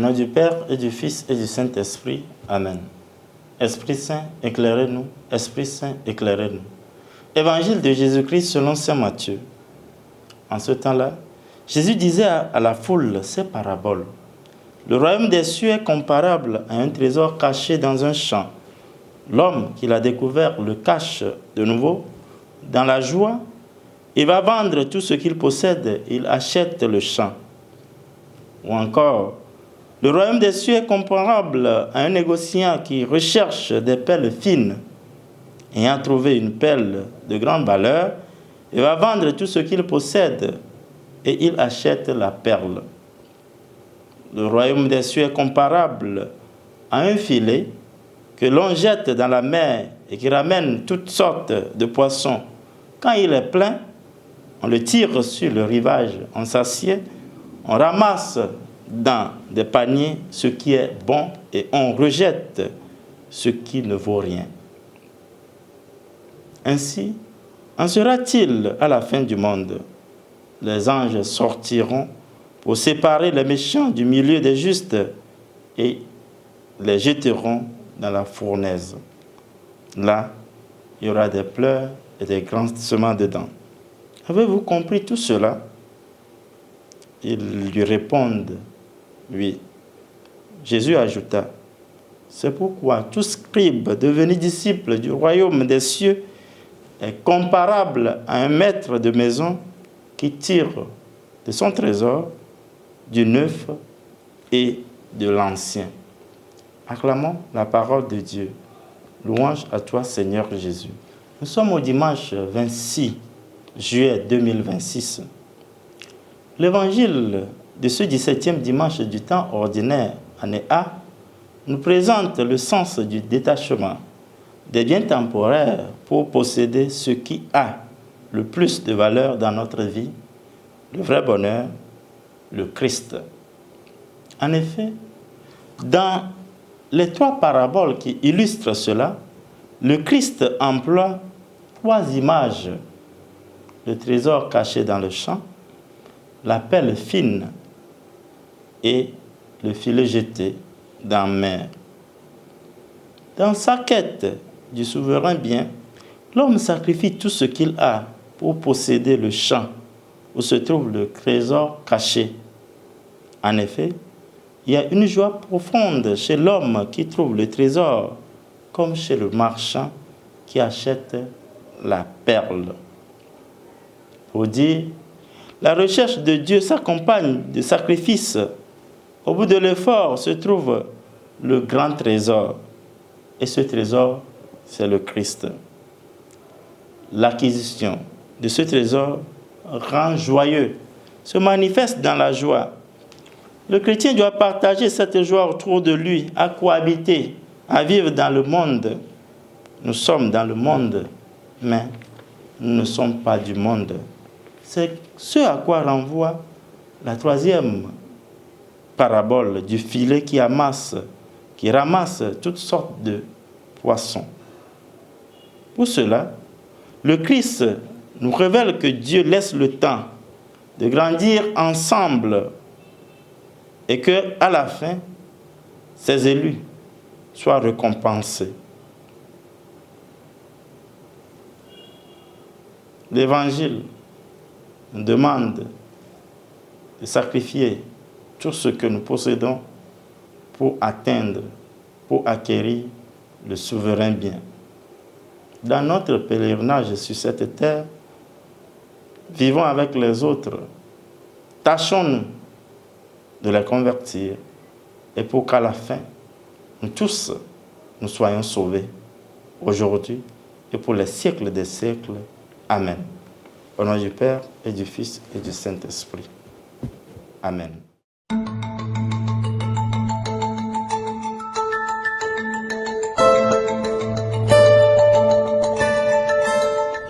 nom du Père et du Fils et du Saint-Esprit. Amen. Esprit Saint, éclairez-nous. Esprit Saint, éclairez-nous. Évangile de Jésus-Christ selon saint Matthieu. En ce temps-là, Jésus disait à la foule ces paraboles. Le royaume des cieux est comparable à un trésor caché dans un champ. L'homme qui l'a découvert le cache de nouveau dans la joie. Il va vendre tout ce qu'il possède, il achète le champ. Ou encore, le royaume des cieux est comparable à un négociant qui recherche des perles fines. Ayant trouvé une perle de grande valeur, il va vendre tout ce qu'il possède et il achète la perle. Le royaume des cieux est comparable à un filet que l'on jette dans la mer et qui ramène toutes sortes de poissons. Quand il est plein, on le tire sur le rivage, on s'assied, on ramasse dans des paniers ce qui est bon et on rejette ce qui ne vaut rien. Ainsi, en sera-t-il à la fin du monde. Les anges sortiront pour séparer les méchants du milieu des justes et les jeteront dans la fournaise. Là, il y aura des pleurs et des grincements de dents. Avez-vous compris tout cela? Ils lui répondent, oui. Jésus ajouta, c'est pourquoi tout scribe devenu disciple du royaume des cieux est comparable à un maître de maison qui tire de son trésor du neuf et de l'ancien. Acclamons la parole de Dieu. Louange à toi, Seigneur Jésus. Nous sommes au dimanche 26 juillet 2026. L'évangile de ce 17e dimanche du temps ordinaire, année A, nous présente le sens du détachement des biens temporaires pour posséder ce qui a le plus de valeur dans notre vie, le vrai bonheur, le Christ. En effet, dans les trois paraboles qui illustrent cela, le Christ emploie trois images. Le trésor caché dans le champ, la perle fine et le filet jeté dans la mer. Dans sa quête du souverain bien, l'homme sacrifie tout ce qu'il a pour posséder le champ où se trouve le trésor caché. En effet, il y a une joie profonde chez l'homme qui trouve le trésor, comme chez le marchand qui achète la perle. Pour dire, la recherche de Dieu s'accompagne de sacrifices. Au bout de l'effort se trouve le grand trésor. Et ce trésor, c'est le Christ. L'acquisition de ce trésor rend joyeux, se manifeste dans la joie. Le chrétien doit partager cette joie autour de lui, à cohabiter, à vivre dans le monde. Nous sommes dans le monde, mais nous ne sommes pas du monde. C'est ce à quoi renvoie la troisième parabole du filet qui ramasse toutes sortes de poissons. Pour cela, le Christ nous révèle que Dieu laisse le temps de grandir ensemble et qu'à la fin, ses élus soient récompensés. L'Évangile nous demande de sacrifier tout ce que nous possédons pour atteindre, pour acquérir le souverain bien. Dans notre pèlerinage sur cette terre, vivons avec les autres, tâchons-nous de les convertir et pour qu'à la fin, nous tous, nous soyons sauvés aujourd'hui et pour les siècles des siècles. Amen. Au nom du Père et du Fils et du Saint-Esprit. Amen.